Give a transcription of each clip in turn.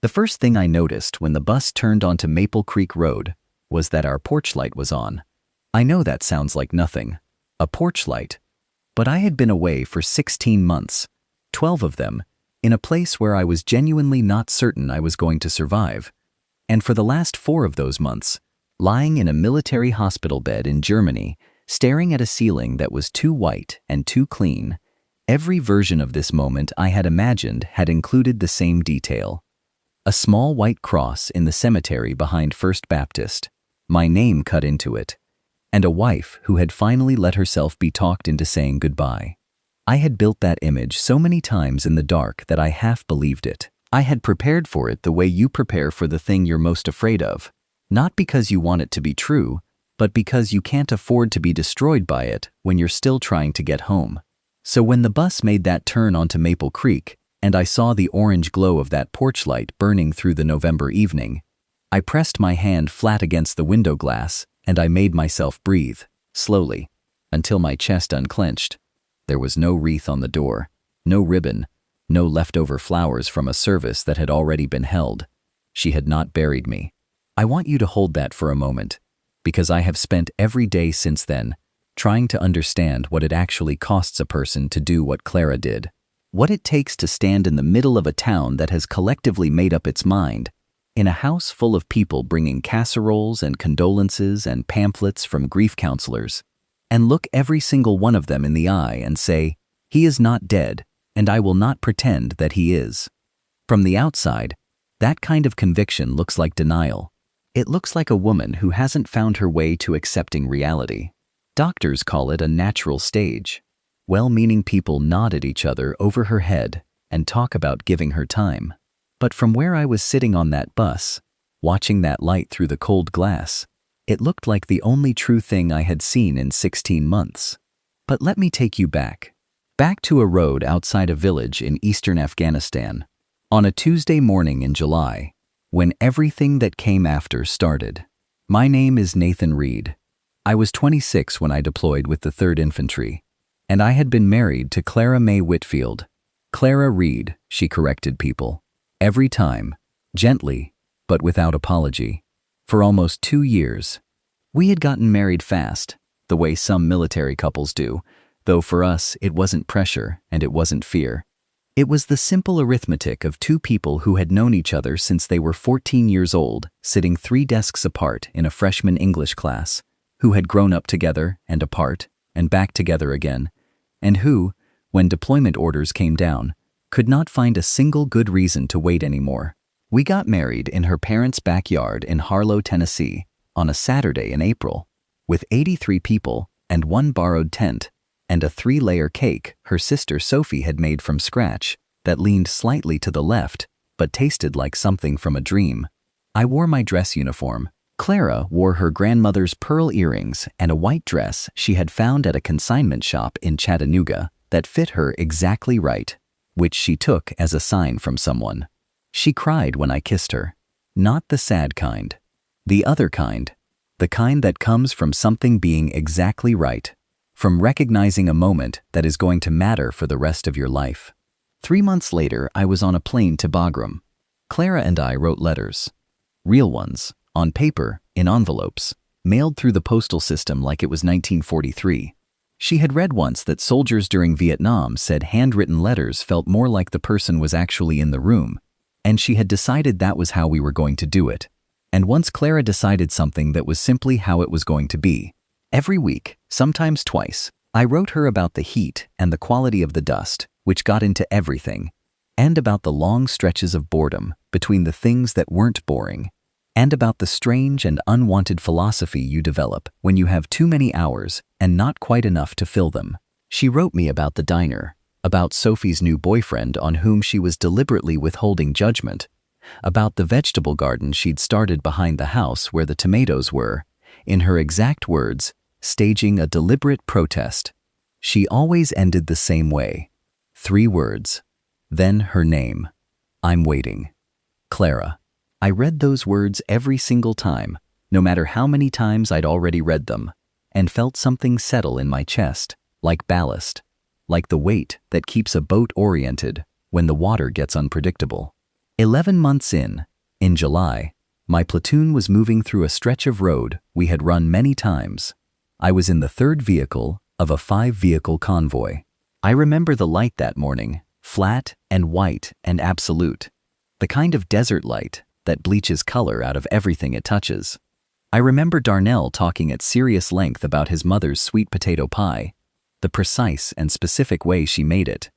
The first thing I noticed when the bus turned onto Maple Creek Road was that our porch light was on. I know that sounds like nothing, a porch light, but I had been away for 16 months, 12 of them, in a place where I was genuinely not certain I was going to survive. And for the last 4 of those months, lying in a military hospital bed in Germany, staring at a ceiling that was too white and too clean, every version of this moment I had imagined had included the same detail. A small white cross in the cemetery behind First Baptist, my name cut into it, and a wife who had finally let herself be talked into saying goodbye. I had built that image so many times in the dark that I half believed it. I had prepared for it the way you prepare for the thing you're most afraid of, not because you want it to be true, but because you can't afford to be destroyed by it when you're still trying to get home. So when the bus made that turn onto Maple Creek, and I saw the orange glow of that porch light burning through the November evening, I pressed my hand flat against the window glass and I made myself breathe, slowly, until my chest unclenched. There was no wreath on the door, no ribbon, no leftover flowers from a service that had already been held. She had not buried me. I want you to hold that for a moment, because I have spent every day since then trying to understand what it actually costs a person to do what Clara did. What it takes to stand in the middle of a town that has collectively made up its mind, in a house full of people bringing casseroles and condolences and pamphlets from grief counselors, and look every single one of them in the eye and say, "He is not dead, and I will not pretend that he is." From the outside, that kind of conviction looks like denial. It looks like a woman who hasn't found her way to accepting reality. Doctors call it a natural stage. Well-meaning people nod at each other over her head and talk about giving her time. But from where I was sitting on that bus, watching that light through the cold glass, it looked like the only true thing I had seen in 16 months. But let me take you back to a road outside a village in eastern Afghanistan, on a Tuesday morning in July, when everything that came after started. My name is Nathan Reed. I was 26 when I deployed with the 3rd Infantry, and I had been married to Clara May Whitfield. Clara Reed, she corrected people. Every time, gently, but without apology. For almost 2 years. We had gotten married fast, the way some military couples do, though for us it wasn't pressure and it wasn't fear. It was the simple arithmetic of 2 people who had known each other since they were 14 years old, sitting 3 desks apart in a freshman English class, who had grown up together and apart and back together again, and who, when deployment orders came down, could not find a single good reason to wait anymore. We got married in her parents' backyard in Harlow, Tennessee, on a Saturday in April, with 83 people and 1 borrowed tent, and a 3-layer cake her sister Sophie had made from scratch that leaned slightly to the left but tasted like something from a dream. I wore my dress uniform. Clara wore her grandmother's pearl earrings and a white dress she had found at a consignment shop in Chattanooga that fit her exactly right, which she took as a sign from someone. She cried when I kissed her. Not the sad kind. The other kind. The kind that comes from something being exactly right. From recognizing a moment that is going to matter for the rest of your life. 3 months later, I was on a plane to Bagram. Clara and I wrote letters. Real ones. On paper, in envelopes, mailed through the postal system like it was 1943. She had read once that soldiers during Vietnam said handwritten letters felt more like the person was actually in the room, and she had decided that was how we were going to do it. And once Clara decided something, that was simply how it was going to be. Every week, sometimes twice, I wrote her about the heat and the quality of the dust, which got into everything, and about the long stretches of boredom between the things that weren't boring, and about the strange and unwanted philosophy you develop when you have too many hours and not quite enough to fill them. She wrote me about the diner, about Sophie's new boyfriend on whom she was deliberately withholding judgment, about the vegetable garden she'd started behind the house where the tomatoes were, in her exact words, staging a deliberate protest. She always ended the same way. 3 words. Then her name. I'm waiting. Clara. I read those words every single time, no matter how many times I'd already read them, and felt something settle in my chest, like ballast, like the weight that keeps a boat oriented when the water gets unpredictable. 11 months in July, my platoon was moving through a stretch of road we had run many times. I was in the third vehicle of a 5-vehicle convoy. I remember the light that morning, flat and white and absolute. The kind of desert light that bleaches color out of everything it touches. I remember Darnell talking at serious length about his mother's sweet potato pie, the precise and specific way she made it,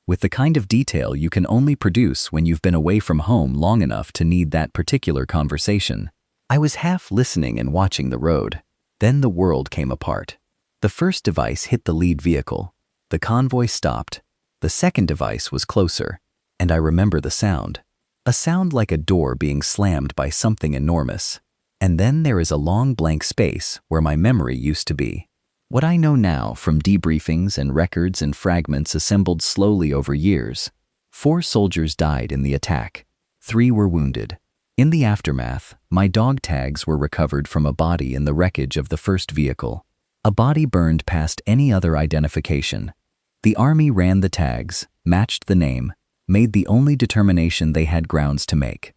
with the kind of detail you can only produce when you've been away from home long enough to need that particular conversation. I was half listening and watching the road. Then the world came apart. The first device hit the lead vehicle. The convoy stopped. The second device was closer, and I remember the sound. A sound like a door being slammed by something enormous. And then there is a long blank space where my memory used to be. What I know now from debriefings and records and fragments assembled slowly over years. 4 soldiers died in the attack. 3 were wounded. In the aftermath, my dog tags were recovered from a body in the wreckage of the first vehicle. A body burned past any other identification. The Army ran the tags, matched the name, made the only determination they had grounds to make.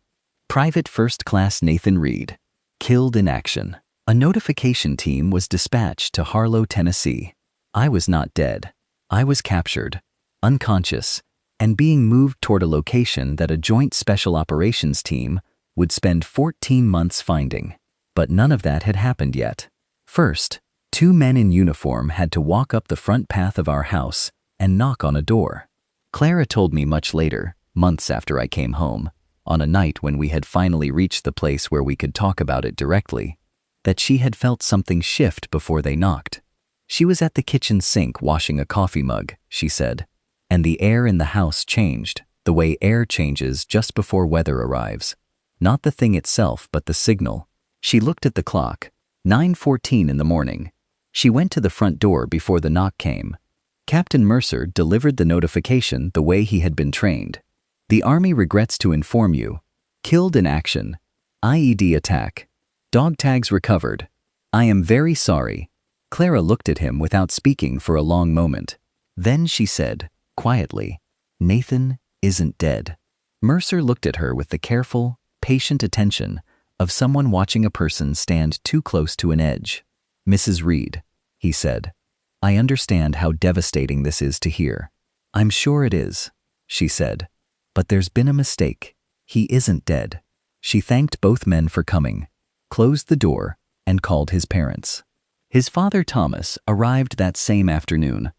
Private First Class Nathan Reed, killed in action. A notification team was dispatched to Harlow, Tennessee. I was not dead. I was captured, unconscious, and being moved toward a location that a joint special operations team would spend 14 months finding. But none of that had happened yet. First, 2 men in uniform had to walk up the front path of our house and knock on a door. Clara told me much later, months after I came home, on a night when we had finally reached the place where we could talk about it directly, that she had felt something shift before they knocked. She was at the kitchen sink washing a coffee mug, she said, and the air in the house changed, the way air changes just before weather arrives. Not the thing itself, but the signal. She looked at the clock, 9:14 in the morning. She went to the front door before the knock came. Captain Mercer delivered the notification the way he had been trained. The Army regrets to inform you. Killed in action. IED attack. Dog tags recovered. I am very sorry. Clara looked at him without speaking for a long moment. Then she said, quietly, Nathan isn't dead. Mercer looked at her with the careful, patient attention of someone watching a person stand too close to an edge. Mrs. Reed, he said, I understand how devastating this is to hear. I'm sure it is, she said. But there's been a mistake. He isn't dead. She thanked both men for coming, closed the door, and called his parents. His father Thomas arrived that same afternoon,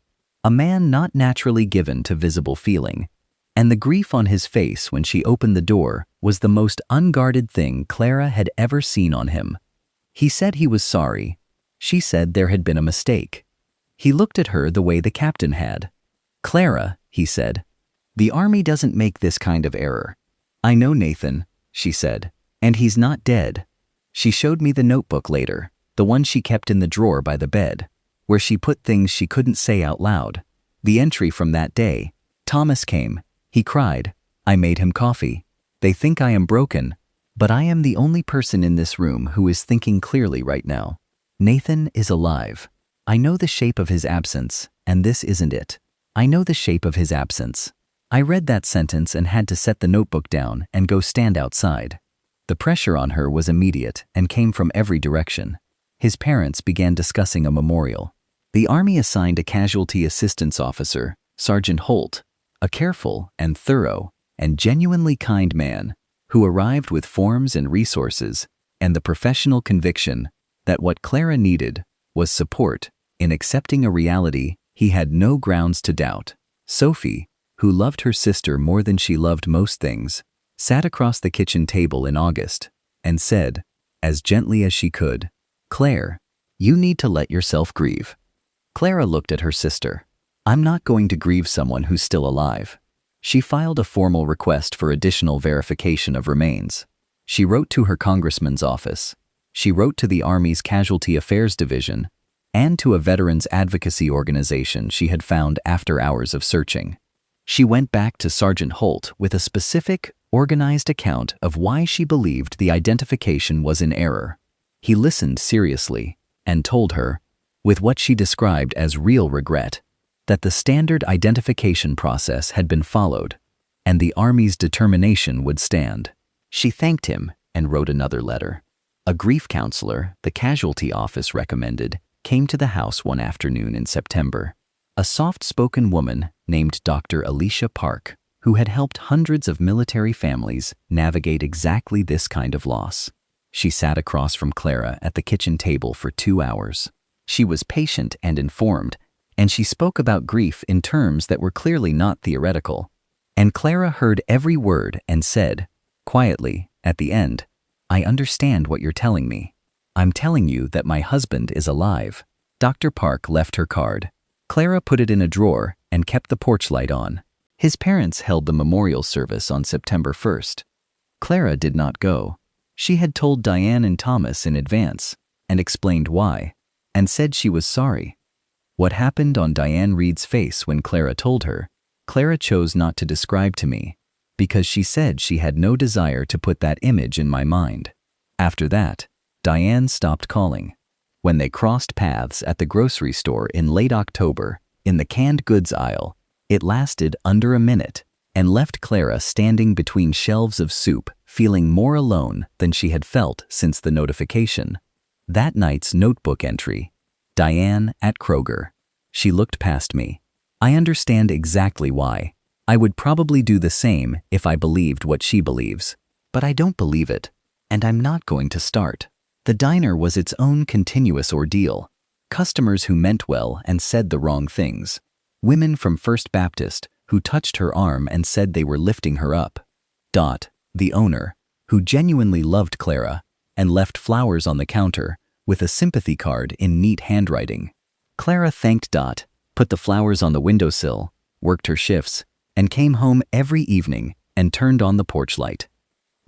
a man not naturally given to visible feeling, and the grief on his face when she opened the door was the most unguarded thing Clara had ever seen on him. He said he was sorry. She said there had been a mistake. He looked at her the way the captain had. Clara, he said, the Army doesn't make this kind of error. I know Nathan, she said, and he's not dead. She showed me the notebook later, the one she kept in the drawer by the bed, where she put things she couldn't say out loud. The entry from that day. Thomas came. He cried. I made him coffee. They think I am broken, but I am the only person in this room who is thinking clearly right now. Nathan is alive. I know the shape of his absence, and this isn't it. I know the shape of his absence. I read that sentence and had to set the notebook down and go stand outside. The pressure on her was immediate and came from every direction. His parents began discussing a memorial. The Army assigned a casualty assistance officer, Sergeant Holt, a careful and thorough and genuinely kind man who arrived with forms and resources and the professional conviction that what Clara needed was support in accepting a reality he had no grounds to doubt. Sophie, who loved her sister more than she loved most things, sat across the kitchen table in August and said, as gently as she could, Claire, you need to let yourself grieve. Clara looked at her sister. I'm not going to grieve someone who's still alive. She filed a formal request for additional verification of remains. She wrote to her congressman's office. She wrote to the Army's Casualty Affairs Division and to a veterans advocacy organization she had found after hours of searching. She went back to Sergeant Holt with a specific, organized account of why she believed the identification was in error. He listened seriously and told her, with what she described as real regret, that the standard identification process had been followed, and the Army's determination would stand. She thanked him and wrote another letter. A grief counselor the casualty office recommended came to the house one afternoon in September. A soft-spoken woman named Dr. Alicia Park, who had helped hundreds of military families navigate exactly this kind of loss. She sat across from Clara at the kitchen table for 2 hours. She was patient and informed, and she spoke about grief in terms that were clearly not theoretical. And Clara heard every word and said, quietly, at the end, "I understand what you're telling me. I'm telling you that my husband is alive." Dr. Park left her card. Clara put it in a drawer and kept the porch light on. His parents held the memorial service on September 1st. Clara did not go. She had told Diane and Thomas in advance and explained why, and said she was sorry. What happened on Diane Reed's face when Clara told her, Clara chose not to describe to me, because she said she had no desire to put that image in my mind. After that, Diane stopped calling. When they crossed paths at the grocery store in late October, in the canned goods aisle, it lasted under a minute and left Clara standing between shelves of soup, feeling more alone than she had felt since the notification. That night's notebook entry, Diane at Kroger. She looked past me. I understand exactly why. I would probably do the same if I believed what she believes. But I don't believe it, and I'm not going to start. The diner was its own continuous ordeal. Customers who meant well and said the wrong things. Women from First Baptist who touched her arm and said they were lifting her up. Dot, the owner, who genuinely loved Clara and left flowers on the counter with a sympathy card in neat handwriting. Clara thanked Dot, put the flowers on the windowsill, worked her shifts, and came home every evening and turned on the porch light.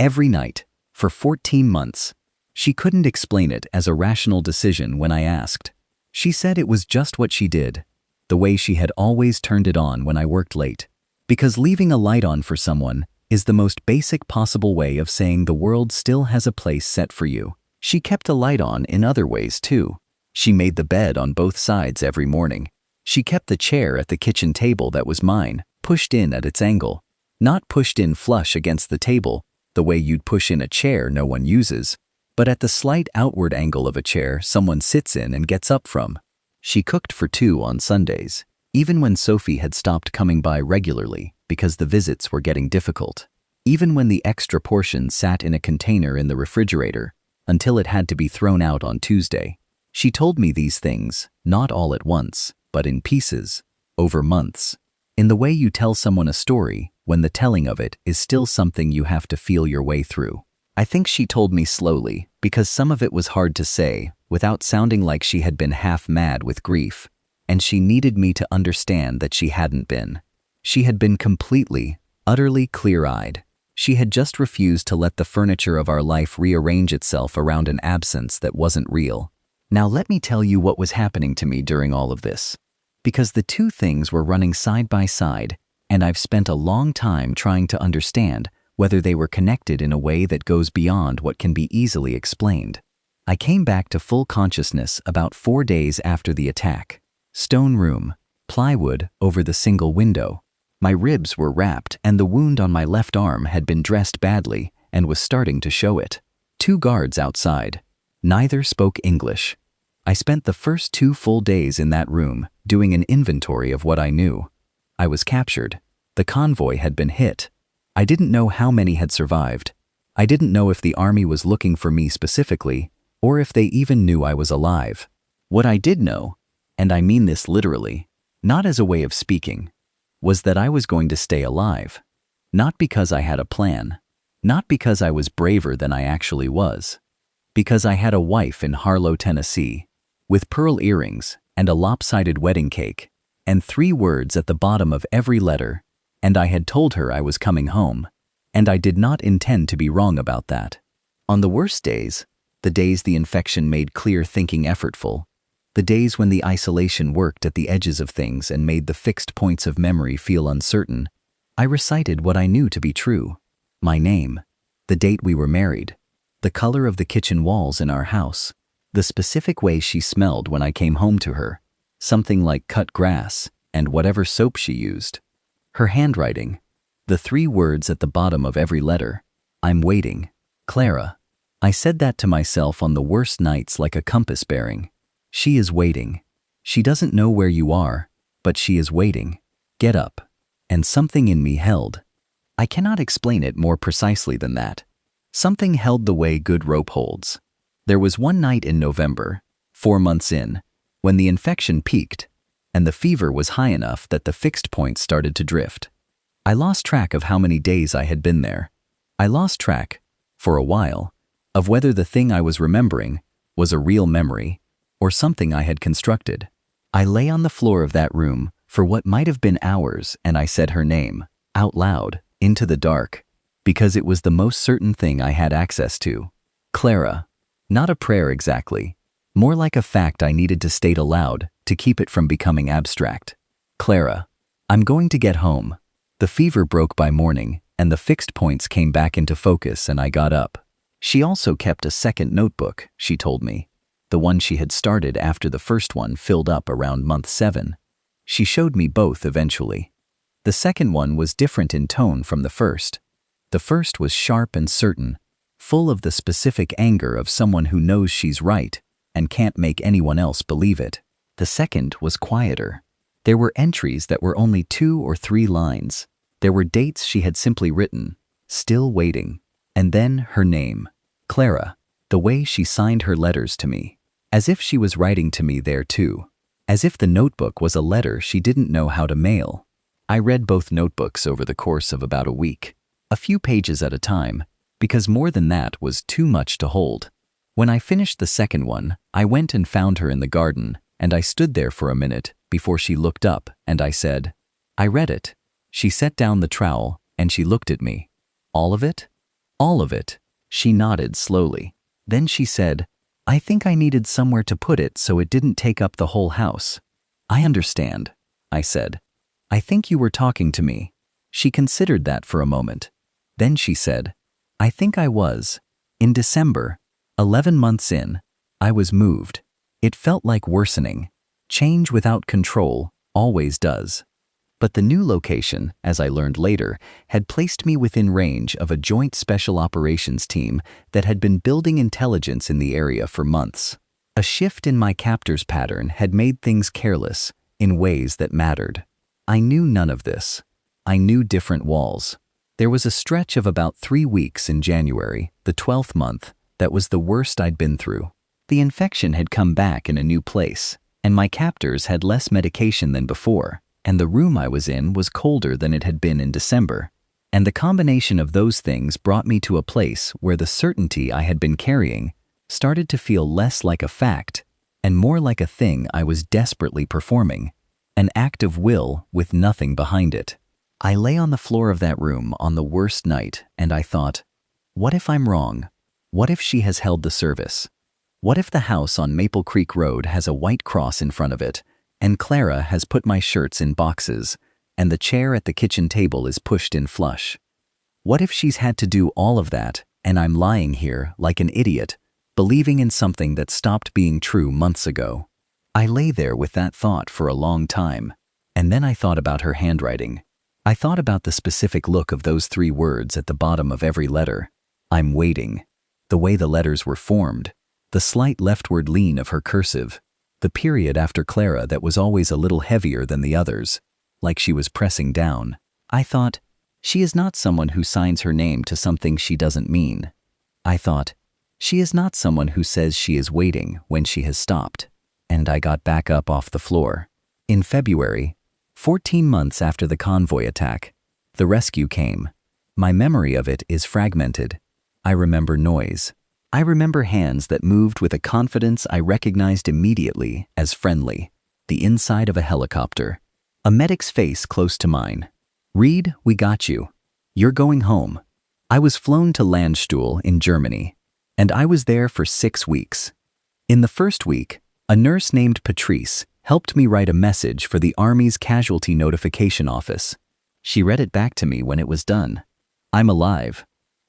Every night, for 14 months. She couldn't explain it as a rational decision when I asked. She said it was just what she did, the way she had always turned it on when I worked late. Because leaving a light on for someone is the most basic possible way of saying the world still has a place set for you. She kept the light on in other ways too. She made the bed on both sides every morning. She kept the chair at the kitchen table that was mine, pushed in at its angle. Not pushed in flush against the table, the way you'd push in a chair no one uses, but at the slight outward angle of a chair someone sits in and gets up from. She cooked for 2 on Sundays, even when Sophie had stopped coming by regularly because the visits were getting difficult. Even when the extra portion sat in a container in the refrigerator until it had to be thrown out on Tuesday. She told me these things, not all at once, but in pieces, over months. In the way you tell someone a story when the telling of it is still something you have to feel your way through. I think she told me slowly because some of it was hard to say without sounding like she had been half mad with grief, and she needed me to understand that she hadn't been. She had been completely, utterly clear-eyed. She had just refused to let the furniture of our life rearrange itself around an absence that wasn't real. Now let me tell you what was happening to me during all of this. Because the two things were running side by side, and I've spent a long time trying to understand whether they were connected in a way that goes beyond what can be easily explained. I came back to full consciousness about 4 days after the attack. Stone room, plywood over the single window. My ribs were wrapped and the wound on my left arm had been dressed badly and was starting to show it. 2 guards outside. Neither spoke English. I spent the first 2 full days in that room doing an inventory of what I knew. I was captured. The convoy had been hit. I didn't know how many had survived. I didn't know if the army was looking for me specifically, or if they even knew I was alive. What I did know, and I mean this literally, not as a way of speaking, was that I was going to stay alive. Not because I had a plan, not because I was braver than I actually was, because I had a wife in Harlow, Tennessee, with pearl earrings and a lopsided wedding cake, and 3 words at the bottom of every letter, and I had told her I was coming home, and I did not intend to be wrong about that. On the worst days, the days the infection made clear thinking effortful, the days when the isolation worked at the edges of things and made the fixed points of memory feel uncertain, I recited what I knew to be true. My name, the date we were married, the color of the kitchen walls in our house, the specific way she smelled when I came home to her, something like cut grass, and whatever soap she used. Her handwriting, The 3 words at the bottom of every letter. I'm waiting. Clara. I said that to myself on the worst nights like a compass bearing. She is waiting. She doesn't know where you are, but she is waiting. Get up. And something in me held. I cannot explain it more precisely than that. Something held the way good rope holds. There was one night in November, 4 months in, when the infection peaked, and the fever was high enough that the fixed points started to drift. I lost track of how many days I had been there. I lost track, for a while, of whether the thing I was remembering was a real memory or something I had constructed. I lay on the floor of that room for what might have been hours, and I said her name, out loud, into the dark, because it was the most certain thing I had access to. Clara. Not a prayer exactly, more like a fact I needed to state aloud to keep it from becoming abstract. Clara. I'm going to get home. The fever broke by morning, and the fixed points came back into focus, and I got up. She also kept a second notebook, she told me, the one she had started after the first one filled up around month 7. She showed me both eventually. The second one was different in tone from the first. The first was sharp and certain, full of the specific anger of someone who knows she's right and can't make anyone else believe it. The second was quieter. There were entries that were only 2 or 3 lines. There were dates she had simply written, still waiting, and then her name, Clara, the way she signed her letters to me, as if she was writing to me there too, as if the notebook was a letter she didn't know how to mail. I read both notebooks over the course of about a week, a few pages at a time, because more than that was too much to hold. When I finished the second one, I went and found her in the garden, and I stood there for a minute before she looked up, and I said, I read it. She set down the trowel, and she looked at me. All of it? All of it. She nodded slowly. Then she said, I think I needed somewhere to put it so it didn't take up the whole house. I understand, I said. I think you were talking to me. She considered that for a moment. Then she said, I think I was. In December, 11 months in, I was moved. It felt like worsening. Change without control always does. But the new location, as I learned later, had placed me within range of a joint special operations team that had been building intelligence in the area for months. A shift in my captor's pattern had made things careless in ways that mattered. I knew none of this. I knew different walls. There was a stretch of about 3 weeks in January, the 12th month, that was the worst I'd been through. The infection had come back in a new place, and my captors had less medication than before, and the room I was in was colder than it had been in December. And the combination of those things brought me to a place where the certainty I had been carrying started to feel less like a fact and more like a thing I was desperately performing, an act of will with nothing behind it. I lay on the floor of that room on the worst night, and I thought, what if I'm wrong? What if she has held the service? What if the house on Maple Creek Road has a white cross in front of it, and Clara has put my shirts in boxes, and the chair at the kitchen table is pushed in flush? What if she's had to do all of that, and I'm lying here like an idiot, believing in something that stopped being true months ago? I lay there with that thought for a long time, and then I thought about her handwriting. I thought about the specific look of those 3 words at the bottom of every letter. I'm waiting. The way the letters were formed, the slight leftward lean of her cursive, the period after Clara that was always a little heavier than the others, like she was pressing down. I thought, she is not someone who signs her name to something she doesn't mean. I thought, she is not someone who says she is waiting when she has stopped. And I got back up off the floor. In February, 14 months after the Convoy Attack, the rescue came. My memory of it is fragmented. I remember noise. I remember hands that moved with a confidence I recognized immediately as friendly. The inside of a helicopter. A medic's face close to mine. Reed, we got you. You're going home. I was flown to Landstuhl in Germany, and I was there for 6 weeks. In the first week, a nurse named Patrice helped me write a message for the Army's Casualty Notification Office. She read it back to me when it was done. I'm alive.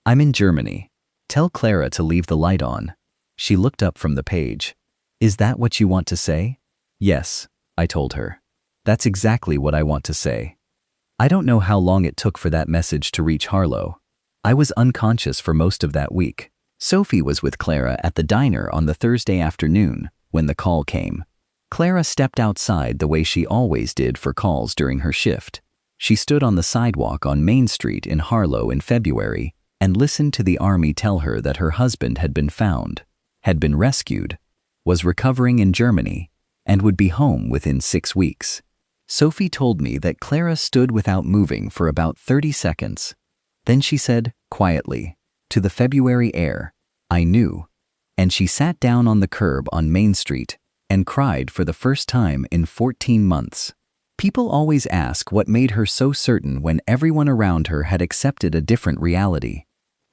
I'm in Germany. Tell Clara to leave the light on. She looked up from the page. Is that what you want to say? Yes, I told her. That's exactly what I want to say. I don't know how long it took for that message to reach Harlow. I was unconscious for most of that week. Sophie was with Clara at the diner on the Thursday afternoon when the call came. Clara stepped outside the way she always did for calls during her shift. She stood on the sidewalk on Main Street in Harlow in February and listened to the army tell her that her husband had been found, had been rescued, was recovering in Germany, and would be home within 6 weeks. Sophie told me that Clara stood without moving for about 30 seconds. Then she said, quietly, to the February air, "I knew." And she sat down on the curb on Main Street and cried for the first time in 14 months. People always ask what made her so certain when everyone around her had accepted a different reality.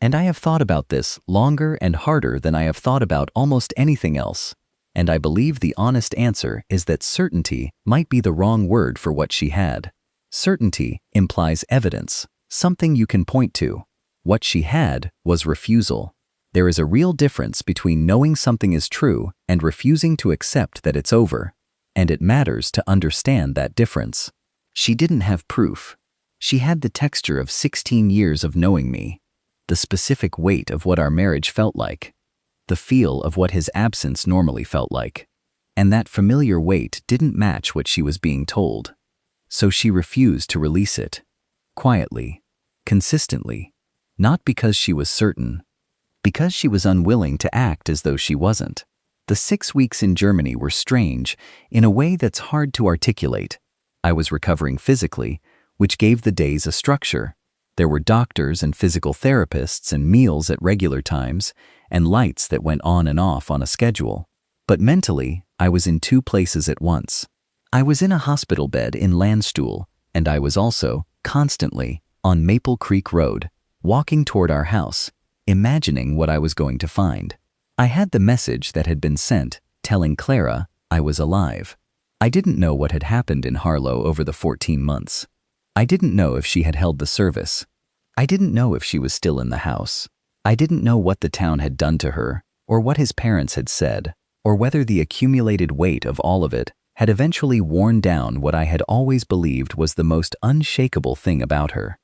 And I have thought about this longer and harder than I have thought about almost anything else. And I believe the honest answer is that certainty might be the wrong word for what she had. Certainty implies evidence, something you can point to. What she had was refusal. There is a real difference between knowing something is true and refusing to accept that it's over. And it matters to understand that difference. She didn't have proof. She had the texture of 16 years of knowing me, the specific weight of what our marriage felt like, the feel of what his absence normally felt like. And that familiar weight didn't match what she was being told. So she refused to release it. Quietly, consistently, not because she was certain, because she was unwilling to act as though she wasn't. The 6 weeks in Germany were strange in a way that's hard to articulate. I was recovering physically, which gave the days a structure. There were doctors and physical therapists and meals at regular times and lights that went on and off on a schedule. But mentally, I was in 2 places at once. I was in a hospital bed in Landstuhl, and I was also, constantly, on Maple Creek Road, walking toward our house, imagining what I was going to find. I had the message that had been sent, telling Clara I was alive. I didn't know what had happened in Harlow over the 14 months. I didn't know if she had held the service. I didn't know if she was still in the house. I didn't know what the town had done to her, or what his parents had said, or whether the accumulated weight of all of it had eventually worn down what I had always believed was the most unshakable thing about her.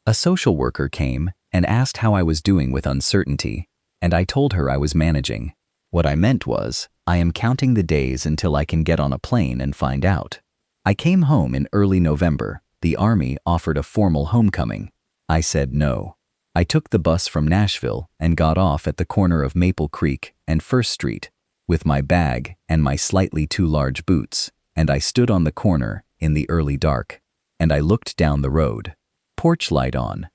A social worker came and asked how I was doing with uncertainty, and I told her I was managing. What I meant was, I am counting the days until I can get on a plane and find out. I came home in early November. The army offered a formal homecoming. I said no. I took the bus from Nashville and got off at the corner of Maple Creek and First Street with my bag and my slightly too large boots, and I stood on the corner in the early dark, and I looked down the road. Porch light on.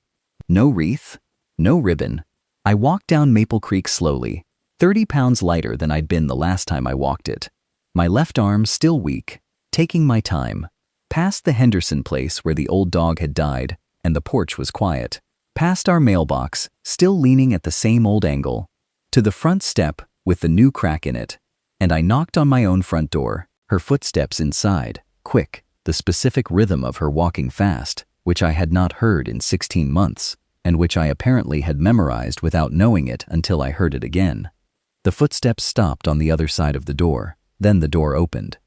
No wreath, no ribbon. I walked down Maple Creek slowly, 30 pounds lighter than I'd been the last time I walked it. My left arm still weak, taking my time. Past the Henderson place where the old dog had died, and the porch was quiet. Past our mailbox, still leaning at the same old angle, to the front step with the new crack in it, and I knocked on my own front door, her footsteps inside, quick, the specific rhythm of her walking fast, which I had not heard in 16 months, and which I apparently had memorized without knowing it until I heard it again. The footsteps stopped on the other side of the door, then the door opened.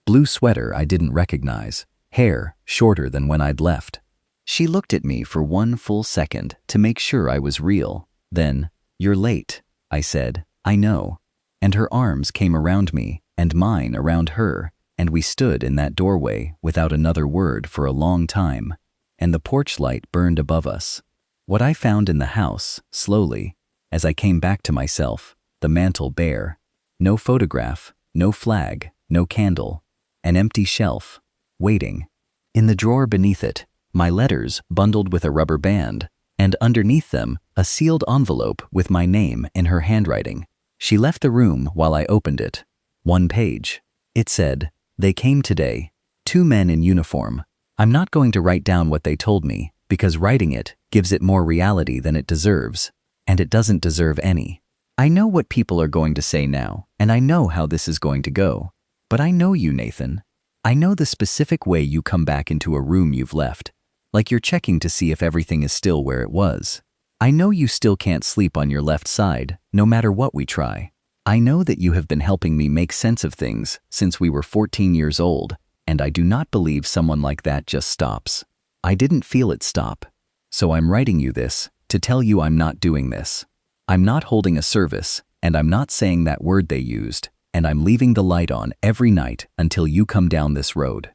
Blue sweater I didn't recognize, hair shorter than when I'd left. She looked at me for 1 full second to make sure I was real. Then, "You're late," I said. "I know." And her arms came around me and mine around her, and we stood in that doorway without another word for a long time, and the porch light burned above us. What I found in the house, slowly, as I came back to myself, the mantel bare. No photograph, no flag, no candle. An empty shelf, waiting. In the drawer beneath it, my letters bundled with a rubber band, and underneath them, a sealed envelope with my name in her handwriting. She left the room while I opened it. 1 page. It said, "They came today. 2 men in uniform." I'm not going to write down what they told me, because writing it gives it more reality than it deserves, and it doesn't deserve any. I know what people are going to say now, and I know how this is going to go. But I know you, Nathan. I know the specific way you come back into a room you've left, like you're checking to see if everything is still where it was. I know you still can't sleep on your left side, no matter what we try. I know that you have been helping me make sense of things since we were 14 years old, and I do not believe someone like that just stops. I didn't feel it stop. So I'm writing you this to tell you I'm not doing this. I'm not holding a service, and I'm not saying that word they used, and I'm leaving the light on every night until you come down this road.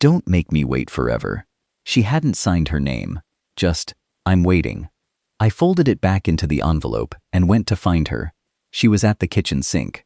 Don't make me wait forever. She hadn't signed her name. Just, I'm waiting. I folded it back into the envelope and went to find her. She was at the kitchen sink.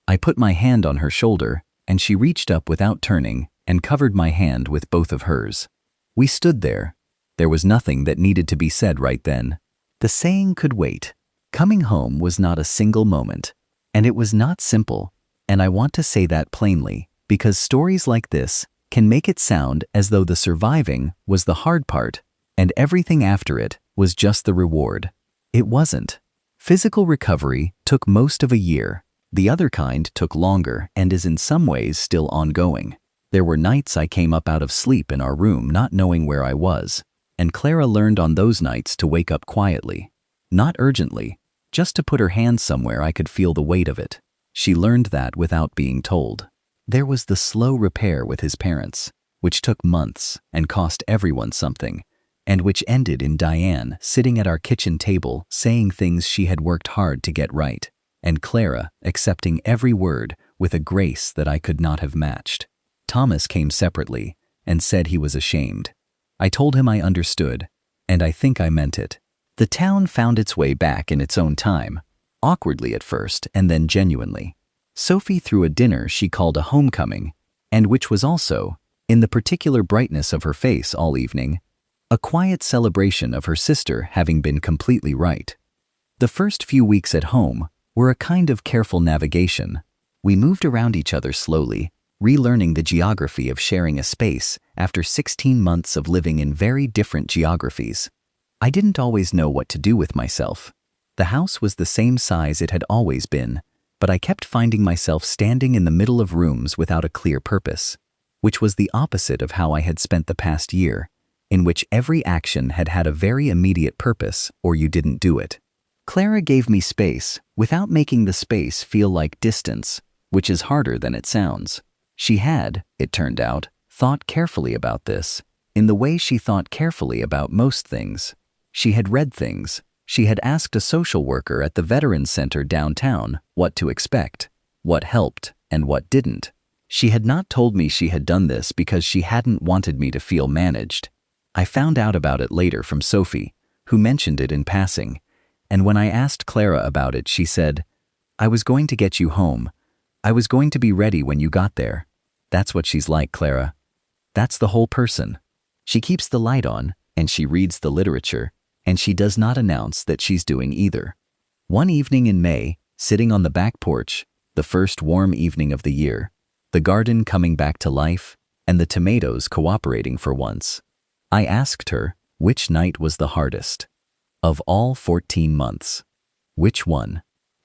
I put my hand on her shoulder, and she reached up without turning and covered my hand with both of hers. We stood there. There was nothing that needed to be said right then. The saying could wait. Coming home was not a single moment, and it was not simple, and I want to say that plainly, because stories like this can make it sound as though the surviving was the hard part, and everything after it was just the reward. It wasn't. Physical recovery took most of a year. The other kind took longer and is in some ways still ongoing. There were nights I came up out of sleep in our room not knowing where I was, and Clara learned on those nights to wake up quietly. Not urgently, just to put her hand somewhere I could feel the weight of it. She learned that without being told. There was the slow repair with his parents, which took months and cost everyone something, and which ended in Diane sitting at our kitchen table saying things she had worked hard to get right, and Clara accepting every word with a grace that I could not have matched. Thomas came separately and said he was ashamed. I told him I understood, and I think I meant it. The town found its way back in its own time, awkwardly at first and then genuinely. Sophie threw a dinner she called a homecoming, and which was also, in the particular brightness of her face all evening, a quiet celebration of her sister having been completely right. The first few weeks at home were a kind of careful navigation. We moved around each other slowly, relearning the geography of sharing a space after 16 months of living in very different geographies. I didn't always know what to do with myself. The house was the same size it had always been, but I kept finding myself standing in the middle of rooms without a clear purpose, which was the opposite of how I had spent the past year, in which every action had had a very immediate purpose or you didn't do it. Clara gave me space without making the space feel like distance, which is harder than it sounds. She had, it turned out, thought carefully about this, in the way she thought carefully about most things. She had read things. She had asked a social worker at the Veterans Center downtown what to expect, what helped, and what didn't. She had not told me she had done this because she hadn't wanted me to feel managed. I found out about it later from Sophie, who mentioned it in passing, and when I asked Clara about it, she said, "I was going to get you home. I was going to be ready when you got there." That's what she's like, Clara. That's the whole person. She keeps the light on, and she reads the literature, and she does not announce that she's doing either. One evening in May, sitting on the back porch, the first warm evening of the year, the garden coming back to life, and the tomatoes cooperating for once, I asked her which night was the hardest. Of all 14 months. Which one?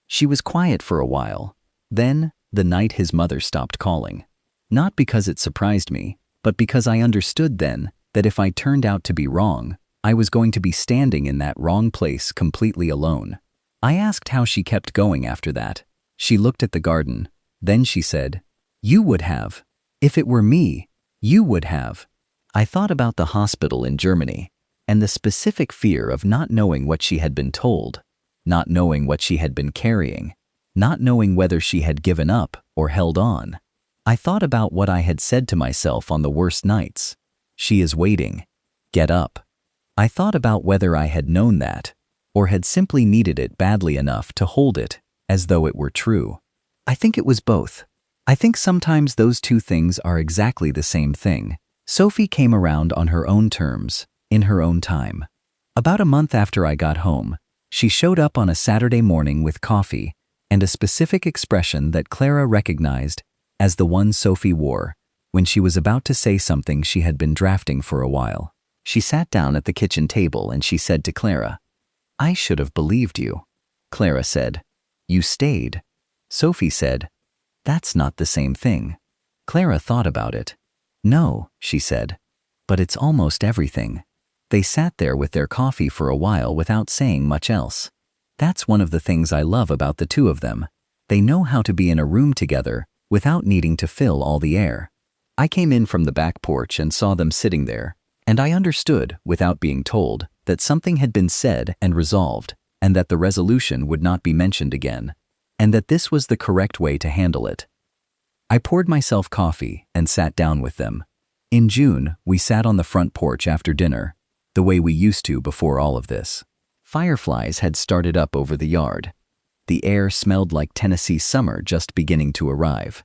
She was quiet for a while. Then, the night his mother stopped calling. Not because it surprised me, but because I understood then that if I turned out to be wrong, I was going to be standing in that wrong place completely alone. I asked how she kept going after that. She looked at the garden. Then she said, "You would have. If it were me, you would have." I thought about the hospital in Germany and the specific fear of not knowing what she had been told, not knowing what she had been carrying, not knowing whether she had given up or held on. I thought about what I had said to myself on the worst nights. She is waiting. Get up. I thought about whether I had known that, or had simply needed it badly enough to hold it as though it were true. I think it was both. I think sometimes those two things are exactly the same thing. Sophie came around on her own terms, in her own time. About a month after I got home, she showed up on a Saturday morning with coffee and a specific expression that Clara recognized as the one Sophie wore when she was about to say something she had been drafting for a while. She sat down at the kitchen table and she said to Clara, "I should have believed you." Clara said, "You stayed." Sophie said, "That's not the same thing." Clara thought about it. "No," she said, "but it's almost everything." They sat there with their coffee for a while without saying much else. That's one of the things I love about the two of them. They know how to be in a room together without needing to fill all the air. I came in from the back porch and saw them sitting there, And I understood, without being told, that something had been said and resolved, and that the resolution would not be mentioned again, and that this was the correct way to handle it. I poured myself coffee and sat down with them. In June, we sat on the front porch after dinner, the way we used to before all of this. Fireflies had started up over the yard. The air smelled like Tennessee summer just beginning to arrive.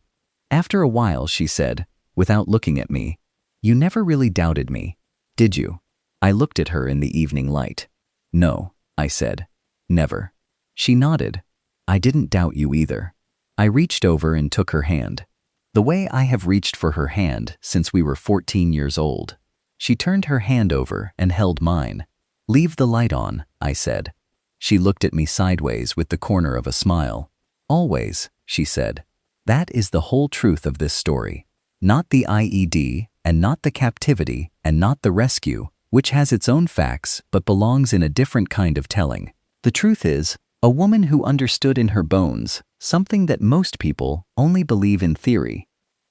After a while, she said, without looking at me, "You never really doubted me, did you?" I looked at her in the evening light. "No," I said, "never." She nodded. "I didn't doubt you either." I reached over and took her hand, the way I have reached for her hand since we were 14 years old. She turned her hand over and held mine. "Leave the light on," I said. She looked at me sideways with the corner of a smile. "Always," she said. That is the whole truth of this story. Not the IED, and not the captivity, and not the rescue, which has its own facts but belongs in a different kind of telling. The truth is, a woman who understood in her bones something that most people only believe in theory,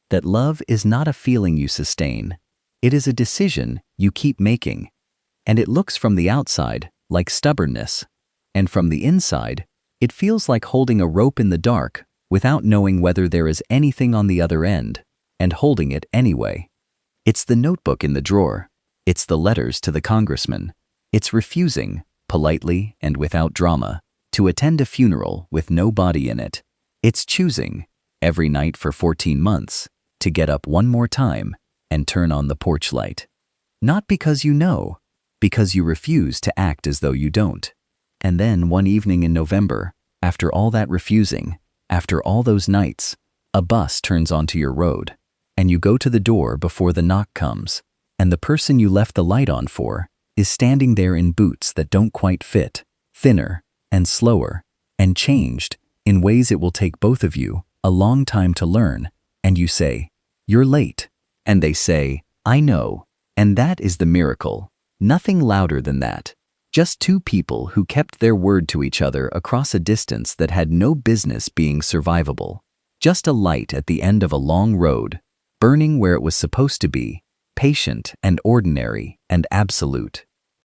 that love is not a feeling you sustain. It is a decision you keep making. And it looks from the outside like stubbornness, and from the inside, it feels like holding a rope in the dark without knowing whether there is anything on the other end, and holding it anyway. It's the notebook in the drawer. It's the letters to the congressman. It's refusing, politely and without drama, to attend a funeral with no body in it. It's choosing, every night for 14 months, to get up one more time and turn on the porch light. Not because you know, because you refuse to act as though you don't. And then one evening in November, after all that refusing, after all those nights, a bus turns onto your road, and you go to the door before the knock comes, and the person you left the light on for is standing there in boots that don't quite fit, thinner and slower, and changed in ways it will take both of you a long time to learn, and you say, "You're late." And they say, "I know." And that is the miracle. Nothing louder than that. Just two people who kept their word to each other across a distance that had no business being survivable. Just a light at the end of a long road, burning where it was supposed to be, patient and ordinary and absolute.